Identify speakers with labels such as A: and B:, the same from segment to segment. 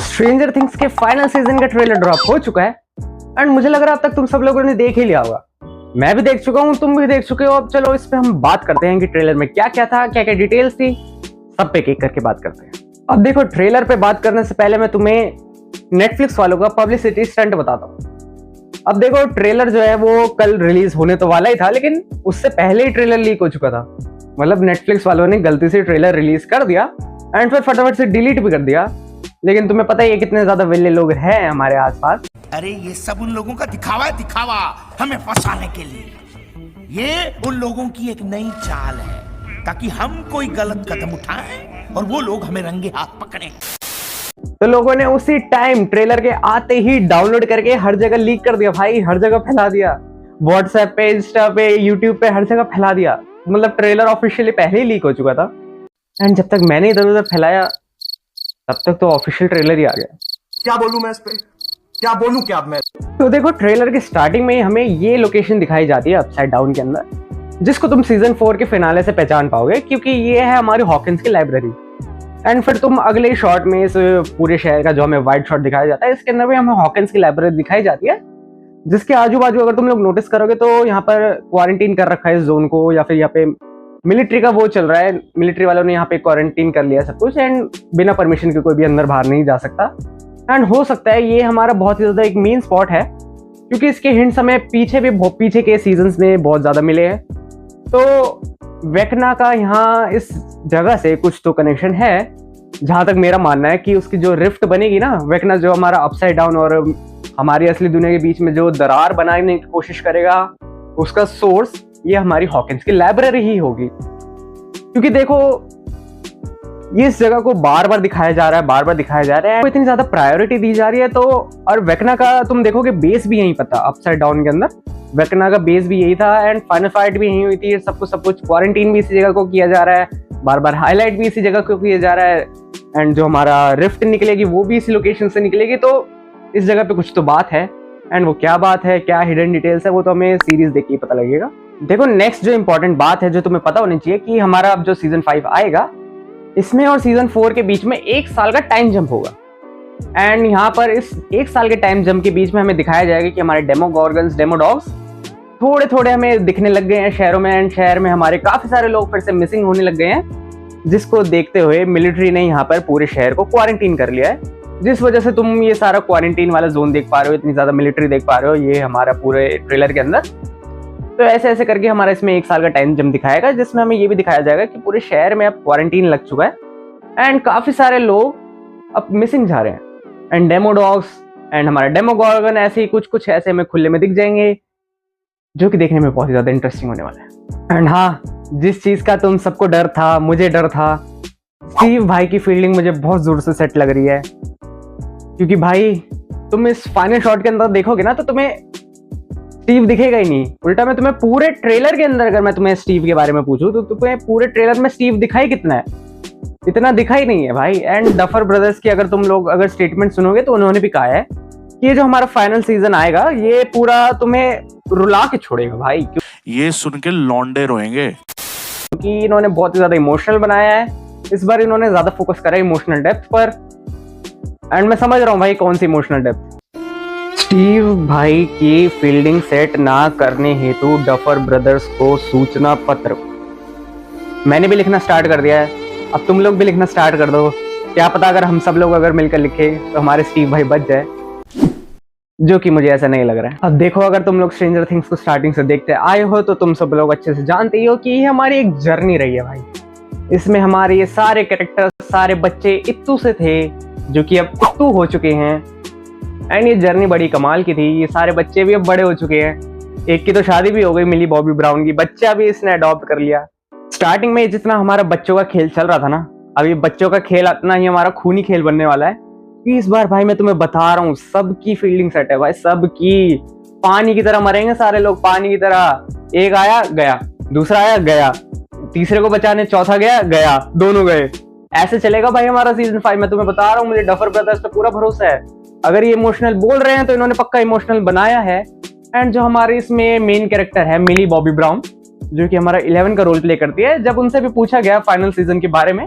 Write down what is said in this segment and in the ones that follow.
A: Stranger things के final season का trailer drop हो चुका है एंड मुझे लग रहा है अब तक तुम सब लोगों ने देख ही लिया होगा। मैं भी देख चुका हूँ, तुम भी देख चुके हो। अब चलो इस पे हम बात करते हैं कि ट्रेलर में क्या क्या था, क्या क्या डिटेल्स थी, सब पे एक एक करके बात करते हैं। अब देखो, ट्रेलर पे बात करने से पहले मैं तुम्हें नेटफ्लिक्स वालों का पब्लिसिटी स्टंट बताता हूँ। अब देखो, ट्रेलर जो है वो कल रिलीज होने तो वाला ही था, लेकिन उससे पहले ही ट्रेलर लीक हो चुका था। मतलब नेटफ्लिक्स वालों ने गलती से ट्रेलर रिलीज कर दिया एंड फिर फटाफट से डिलीट भी कर दिया। लेकिन तुम्हें पता ही है कितने ज्यादा विले लोग हैं हमारे आसपास।
B: अरे ये सब उन लोगों का दिखावा है, दिखावा हमें फंसाने के लिए। ये उन लोगों की एक नई चाल है ताकि हम कोई गलत कदम उठाएं और वो लोग हमें रंगे हाथ पकड़ें।
A: तो लोगों ने उसी टाइम ट्रेलर के आते ही डाउनलोड करके हर जगह लीक कर दिया भाई, हर जगह फैला दिया। व्हाट्सएप पे, इंस्टा पे, यूट्यूब पे, हर जगह फैला दिया। मतलब ट्रेलर ऑफिशियली पहले ही लीक हो चुका था एंड जब तक मैंने इधर उधर फैलाया तब तक तो ऑफिशियल ट्रेलर ही आ गया।
C: क्या बोलूं मैं इस पे, क्या बोलूं क्या मैं।
A: तो देखो, ट्रेलर के स्टार्टिंग में हमें ये लोकेशन दिखाई जाती है अपसाइड डाउन के अंदर, जिसको तुम सीजन 4 के फिनाले से पहचान पाओगे क्योंकि ये है हमारी हॉकिंस की लाइब्रेरी। एंड फिर तुम अगले शॉट में इस पूरे शहर का जो हमें वाइड शॉट दिखाया जाता है, इसके अंदर भी हमें हॉकिंस की लाइब्रेरी दिखाई जाती है, जिसके आजू बाजू अगर तुम लोग नोटिस करोगे तो यहाँ पर क्वारंटीन कर रखा है इस जोन को, या फिर यहाँ पे मिलिट्री का वो चल रहा है। मिलिट्री वालों ने यहाँ पे क्वारंटीन कर लिया सब कुछ एंड बिना परमिशन के कोई भी अंदर बाहर नहीं जा सकता। एंड हो सकता है ये हमारा बहुत ही ज्यादा एक मेन स्पॉट है क्योंकि इसके हिंट्स हमें पीछे के सीजन्स में बहुत ज्यादा मिले हैं। तो वेकना का यहाँ इस जगह से कुछ तो कनेक्शन है, जहां तक मेरा मानना है कि उसकी जो रिफ्ट बनेगी ना, वेकना जो हमारा अपसाइड डाउन और हमारी असली दुनिया के बीच में जो दरार बनाने की कोशिश करेगा, उसका सोर्स ये हमारी हॉकिंस की लाइब्रेरी ही होगी। क्योंकि देखो, ये इस जगह को बार बार दिखाया जा रहा है, इतनी ज्यादा प्रायोरिटी दी जा रही है। तो और वेकना का तुम देखोगे बेस भी यहीं पता, अपसाइड डाउन के अंदर वेकना का बेस भी यही था एंड फाइनल फाइट भी यहीं हुई थी। सब कुछ क्वारंटीन भी इसी जगह को किया जा रहा है, बार बार हाईलाइट भी इसी जगह को किया जा रहा है एंड जो हमारा रिफ्ट निकलेगी वो भी इसी लोकेशन से निकलेगी। तो इस जगह पे कुछ तो बात है एंड वो क्या बात है, क्या हिडन डिटेल्स है, वो तो हमें सीरीज देख के पता लगेगा। देखो, नेक्स्ट जो इंपॉर्टेंट बात है जो तुम्हें पता होनी चाहिए कि हमारा अब जो सीजन 5 आएगा, इसमें और सीजन 4 के बीच में 1 साल का टाइम जंप होगा। एंड यहाँ पर इस 1 साल के टाइम जंप के बीच में हमें दिखाया जाएगा कि हमारे डेमोगॉर्गन्स, डेमोडॉग्स थोड़े थोड़े हमें दिखने लग गए हैं शहरों में एंड शहर में हमारे काफी सारे लोग फिर से मिसिंग होने लग गए हैं, जिसको देखते हुए मिलिट्री ने यहाँ पर पूरे शहर को क्वारंटीन कर लिया है, जिस वजह से तुम ये सारा क्वारंटीन वाला जोन देख पा रहे हो, इतनी ज्यादा मिलिट्री देख पा रहे हो ये हमारा पूरे ट्रेलर के अंदर। तो ऐसे ऐसे करके हमारा इसमें 1 साल का टाइम जंप दिखाएगा, जिसमें हमें ये भी दिखाया जाएगा कि पूरे शहर में अब क्वारंटीन लग चुका है एंड काफी सारे लोग अब मिसिंग जा रहे हैं एंड डेमोडॉग्स एंड हमारा डेमोगॉर्गन ऐसे ही कुछ ऐसे हमें खुले में दिख जाएंगे, जो कि देखने में बहुत ही ज्यादा इंटरेस्टिंग होने वाला है। एंड हाँ, जिस चीज का तुम सबको डर था, मुझे डर था, स्टीव भाई की फील्डिंग मुझे बहुत जोर से सेट लग रही है। क्योंकि भाई तुम इस फाइनल शॉट के अंदर देखोगे ना तो तुम्हें स्टीव दिखेगा ही नहीं। उल्टा मैं तुम्हें पूरे ट्रेलर के अंदर अगर मैं तुम्हें स्टीव के बारे में पूछूं तो तुम्हें पूरे ट्रेलर में स्टीव दिखाई कितना है? इतना दिखाई नहीं है भाई। एंड डफर ब्रदर्स की अगर तुम लोग स्टेटमेंट सुनोगे तो उन्होंने भी कहा है कि ये जो हमारा फाइनल सीजन आएगा ये पूरा तुम्हें रुला के छोड़ेगा भाई।
D: ये सुन के लौंडे रोएंगे
A: क्योंकि इन्होंने बहुत ही ज्यादा इमोशनल बनाया है। इस बार इन्होंने ज्यादा फोकस करा है इमोशनल डेप्थ पर एंड मैं समझ रहा हूँ भाई कौन सी इमोशनल डेप्थ। स्टीव भाई की फील्डिंग सेट ना करने हेतु डफर ब्रदर्स को सूचना पत्र मैंने भी लिखना स्टार्ट कर दिया है, अब तुम लोग भी लिखना स्टार्ट कर दो। क्या पता अगर हम सब लोग अगर मिलकर लिखे तो हमारे स्टीव भाई बच जाए, जो कि मुझे ऐसा नहीं लग रहा है। अब देखो, अगर तुम लोग स्ट्रेंजर थिंग्स को स्टार्टिंग से देखते आए हो तो तुम सब लोग अच्छे से जानते ही हो कि ये हमारी एक जर्नी रही है भाई। इसमें हमारे ये सारे कैरेक्टर्स, सारे बच्चे इत्तू से थे जो कि अब इत्तू हो चुके हैं एंड ये जर्नी बड़ी कमाल की थी। ये सारे बच्चे भी अब बड़े हो चुके हैं, एक की तो शादी भी हो गई, मिली बॉबी ब्राउन की, बच्चा भी इसने अडॉप्ट कर लिया। स्टार्टिंग में जितना हमारा बच्चों का खेल चल रहा था ना, अब ये बच्चों का खेल इतना ही हमारा खूनी खेल बनने वाला है। इस बार भाई मैं तुम्हें बता रहा हूँ सबकी फील्डिंग सेट है भाई, सबकी। पानी की तरह मरेंगे सारे लोग, पानी की तरह। एक आया गया, दूसरा आया गया, तीसरे को बचाने चौथा गया, दोनों गए। ऐसे चलेगा भाई हमारा सीजन 5। मैं तुम्हें बता रहा हूँ, मुझे डफर ब्रदर्स पे पूरा भरोसा है। अगर ये इमोशनल बोल रहे हैं तो इन्होंने पक्का इमोशनल बनाया है। एंड जो हमारे इसमें मेन कैरेक्टर है मिली बॉबी ब्राउन, जो कि हमारा 11 का रोल प्ले करती है, जब उनसे भी पूछा गया फाइनल सीजन के बारे में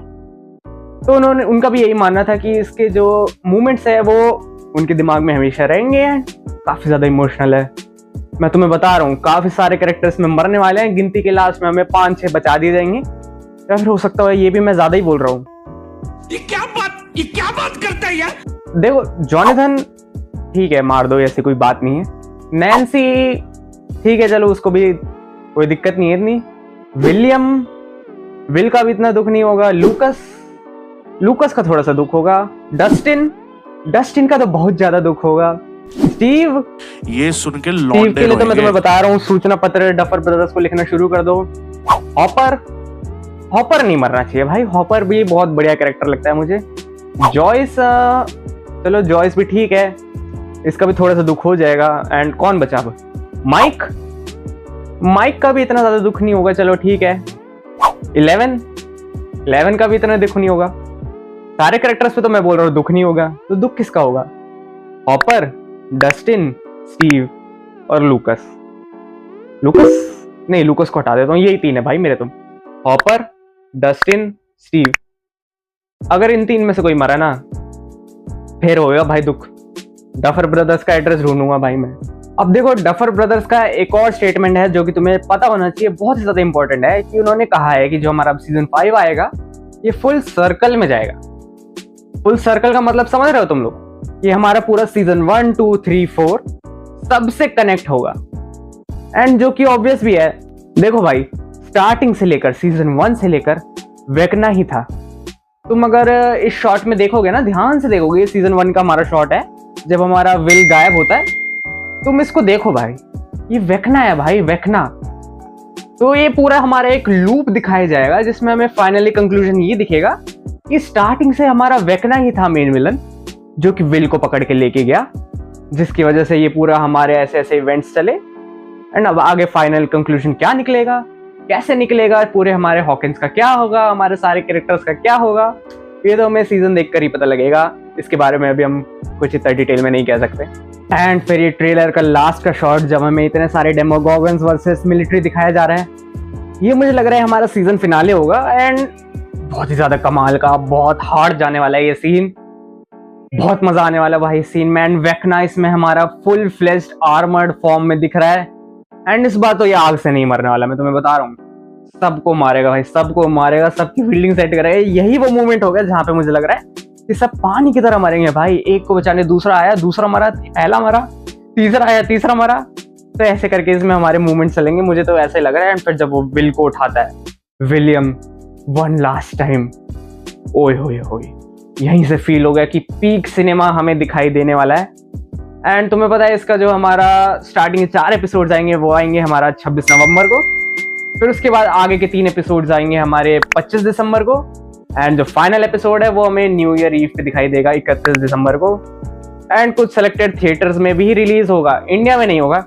A: तो उन्होंने उनका भी यही मानना था कि इसके जो मूवमेंट्स है वो उनके दिमाग में हमेशा रहेंगे। काफ़ी ज़्यादा इमोशनल है, मैं तुम्हें बता रहा हूँ। काफ़ी सारे कैरेक्टर्स में मरने वाले हैं, गिनती के लास्ट में हमें 5-6 बचा दिए जाएंगे, या फिर हो सकता है ये भी मैं ज़्यादा ही बोल रहा हूँ।
B: ये क्या बात करता है यार।
A: देखो जॉनथन ठीक है, मार दो, ऐसी कोई बात नहीं है। नैन्सी ठीक है, चलो उसको भी कोई दिक्कत नहीं है इतनी। विल का भी इतना दुख नहीं होगा। लूकस का थोड़ा सा दुख होगा। डस्टिन का तो बहुत ज्यादा दुख होगा। स्टीव,
D: ये सुन के
A: स्टीव
D: लौंडे
A: के लिए तो मैं
D: रोएंगे।
A: तुम्हें बता रहा हूँ, सूचना पत्र डफर ब्रदर्स को लिखना शुरू कर दो। हॉपर नहीं मरना चाहिए भाई, हॉपर भी बहुत बढ़िया कैरेक्टर लगता है मुझे। जॉयस, चलो जॉयस भी ठीक है, इसका भी थोड़ा सा दुख हो जाएगा। एंड कौन बचा अब? माइक का भी इतना ज्यादा दुख नहीं होगा, चलो ठीक है। 11 का भी इतना दुख नहीं होगा। सारे कैरेक्टर्स पे तो मैं बोल रहा हूँ दुख नहीं होगा, तो दुख किसका होगा? हॉपर, डस्टिन, स्टीव और लूकस नहीं, लूकस को हटा देता हूँ, यही 3 है भाई मेरे। तुम हॉपर, डस्टिन, स्टीव, अगर इन 3 में से कोई मरा ना फिर होगा भाई दुख। डफर ब्रदर्स का एड्रेस ढूंढूंगा भाई मैं। अब देखो, डफर ब्रदर्स का एक और स्टेटमेंट है जो कि तुम्हें पता होना चाहिए, बहुत ही ज्यादा इंपॉर्टेंट है, कि उन्होंने कहा है कि जो हमारा सीजन 5 आएगा ये फुल सर्कल में जाएगा। फुल सर्कल का मतलब समझ रहे हो तुम लोग? ये हमारा पूरा सीजन 1, 2, 3, 4 सबसे कनेक्ट होगा। एंड जो कि ऑब्वियस भी है, देखो भाई स्टार्टिंग से लेकर सीजन 1 से लेकर वेकना ही था। तुम अगर इस शॉट में देखोगे ना, ध्यान से देखोगे, ये सीजन 1 का हमारा शॉट है जब हमारा विल गायब होता है। तुम इसको देखो भाई, ये वेकना है भाई, वेकना। तो ये पूरा हमारा एक लूप दिखाया जाएगा जिसमें हमें फाइनली कंक्लूजन ये दिखेगा कि स्टार्टिंग से हमारा वेकना ही था मेन विलन, जो कि विल को पकड़ के लेके गया, जिसकी वजह से ये पूरा हमारे ऐसे ऐसे इवेंट्स चले। एंड अब आगे फाइनल कंक्लूजन क्या निकलेगा, कैसे निकलेगा, पूरे हमारे हॉकिंस का क्या होगा, हमारे सारे कैरेक्टर्स का क्या होगा, ये तो हमें सीजन देखकर ही पता लगेगा। इसके बारे में अभी हम कुछ इतना डिटेल में नहीं कह सकते। एंड फिर ये ट्रेलर का लास्ट का शॉट जब हमें इतने सारे डेमोगोगन्स वर्सेस मिलिट्री दिखाया जा रहा है, ये मुझे लग रहा है हमारा सीजन फिनाले होगा। एंड बहुत ही ज्यादा कमाल का, बहुत हार्ड जाने वाला है ये सीन, बहुत मजा आने वाला भाई सीन में। एंड वेकना इसमें हमारा फुल फ्लेश्ड आर्मर्ड फॉर्म में दिख रहा है। एंड इस बार तो ये आग से नहीं मरने वाला, मैं तुम्हें बता रहा हूँ, सबको मारेगा भाई, सबको मारेगा, सबकी फील्डिंग सेट करेगा। यही वो मोमेंट हो गया जहाँ पे मुझे लग रहा है कि सब पानी की तरह मरेंगे भाई। एक को बचाने दूसरा आया, दूसरा मरा, पहला मरा, तीसरा आया, तीसरा मरा। तो ऐसे करके इसमें हमारे मूवमेंट चलेंगे, मुझे तो ऐसे लग रहा है। एंड फिर जब वो विल को उठाता है विलियम वन लास्ट टाइम, ओए होए होए, यहीं से फील हो गया कि पीक सिनेमा हमें दिखाई देने वाला है। एंड तुम्हें पता है इसका जो हमारा स्टार्टिंग 4 एपिसोड्स आएंगे वो आएंगे हमारा 26 नवंबर को। फिर उसके बाद आगे के 3 एपिसोड्स आएंगे हमारे 25 दिसंबर को। एंड जो फाइनल एपिसोड है वो हमें न्यू ईयर ईव पे दिखाई देगा 31 दिसंबर को। एंड कुछ सेलेक्टेड थिएटर्स में भी रिलीज होगा, इंडिया में नहीं होगा,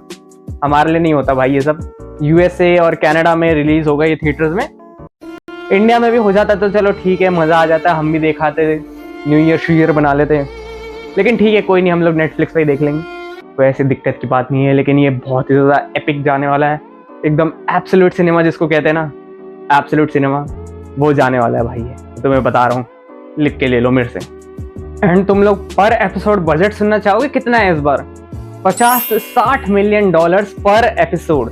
A: हमारे लिए नहीं होता भाई ये सब। यूएसए और कनाडा में रिलीज होगा ये थिएटर्स में। इंडिया में भी हो जाता तो चलो ठीक है, मजा आ जाता, हम भी दिखाते, न्यू ईयर श्यूयर बना लेते। लेकिन ठीक है, कोई नहीं, हम लोग नेटफ्लिक्स पे ही देख लेंगे, कोई ऐसी दिक्कत की बात नहीं है। लेकिन ये बहुत ही ज़्यादा एपिक जाने वाला है, एकदम एब्सोल्यूट सिनेमा जिसको कहते हैं ना, एब्सोल्यूट सिनेमा, वो जाने वाला है भाई। ये तो मैं बता रहा हूँ, लिख के ले लो मेरे से। एंड तुम लोग पर एपिसोड बजट सुनना चाहोगे कितना है इस बार? 50 से 60 मिलियन डॉलर्स पर एपिसोड।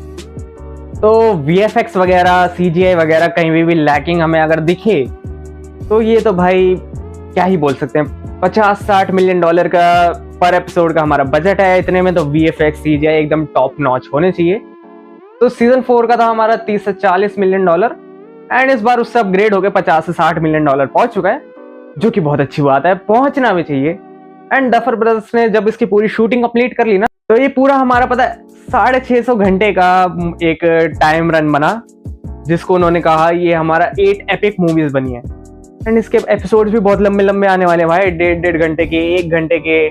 A: तो VFX वगैरह, CGI वगैरह कहीं भी लैकिंग हमें अगर दिखे तो ये तो भाई क्या ही बोल सकते हैं। 50-60 मिलियन डॉलर का पर एपिसोड का हमारा बजट है, इतने में तो VFX CGI एकदम टॉप नॉच होने चाहिए। तो सीजन 4 का था हमारा 30 से 40 मिलियन डॉलर, एंड इस बार उससे अपग्रेड हो गया 50 से 60 मिलियन डॉलर पहुंच चुका है, जो कि बहुत अच्छी बात है, पहुंचना भी चाहिए। एंड डफर ब्रदर्स ने जब इसकी पूरी शूटिंग कंप्लीट कर ली ना, तो ये पूरा हमारा पता है 650 घंटे का एक टाइम रन बना, जिसको उन्होंने कहा ये हमारा 8 एपिक मूवीज बनी है। एंड इसके एपिसोड्स भी बहुत लंबे लंबे आने वाले भाई, 1.5 घंटे के, 1 घंटे के,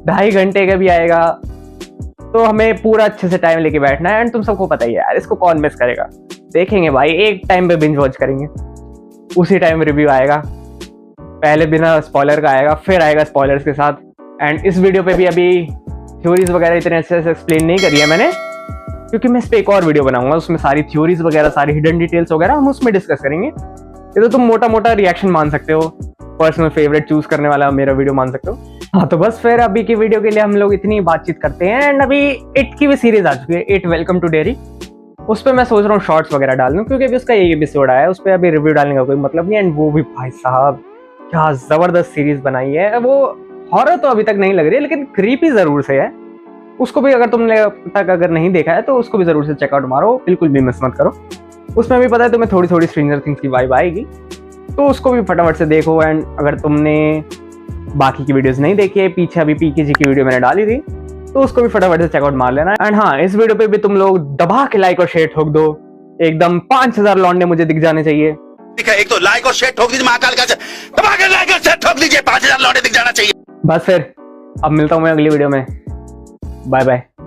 A: 2.5 घंटे का भी आएगा। तो हमें पूरा अच्छे से टाइम लेके बैठना है। एंड तुम सबको पता ही है यार, इसको कौन मिस करेगा। देखेंगे भाई, एक टाइम पे बिंज वॉच करेंगे, उसी टाइम रिव्यू आएगा, पहले बिना स्पॉइलर का आएगा, फिर आएगा स्पॉयलर्स के साथ। एंड इस वीडियो पे भी अभी थ्योरीज वगैरह इतने अच्छे से एक्सप्लेन नहीं करी है मैंने, क्योंकि मैं इस पर एक और वीडियो बनाऊंगा, उसमें सारी थ्योरीज वगैरह, सारी हिडन डिटेल्स वगैरह हम उसमें डिस्कस करेंगे। ये तो तुम मोटा मोटा रिएक्शन मान सकते हो पर्सनल फेवरेट चूज करने वाला मेरा वीडियो मान सकते हो। हाँ तो बस फिर अभी की वीडियो के लिए हम लोग इतनी बातचीत करते हैं। एंड अभी इट की भी सीरीज आ चुकी है, इट वेलकम टू डेरी। उस पर मैं सोच रहा हूँ शॉर्ट्स वगैरह डाल दूँ, क्योंकि अभी उसका एक एपिसोड आया है, उस पर अभी रिव्यू डालने का कोई मतलब नहीं। एंड वो भी भाई साहब क्या जबरदस्त सीरीज बनाई है। वो हॉरर तो अभी तक नहीं लग रही है, लेकिन क्रीपी जरूर से है। उसको भी अगर तुमने तक अगर नहीं देखा है तो उसको भी जरूर से चेकआउट मारो, बिल्कुल भी मिस मत करो। उसमें भी पता है तुम्हें थोड़ी थोड़ी स्ट्रेंजर थिंग्स की वाइब आएगी, तो उसको भी फटाफट से देखो। एंड अगर तुमने बाकी की वीडियोस नहीं देखी है, पीछे अभी पीकेजी की वीडियो मैंने डाली थी, तो उसको भी फटाफट से चेकआउट मार लेना। एंड हाँ, इस वीडियो पे भी तुम लोग दबा के लाइक और शेयर ठोक दो, एकदम 5000 लौंडे मुझे दिख जाने चाहिए।
E: ठीक है, एक तो लाइक और शेयर ठोक दीजिए, महाकाल का दबा के लाइक और शेयर ठोक दीजिए, 5000 लौंडे दिख जाना चाहिए।
A: बस फिर अब मिलता हूँ मैं अगली वीडियो में। Bye bye.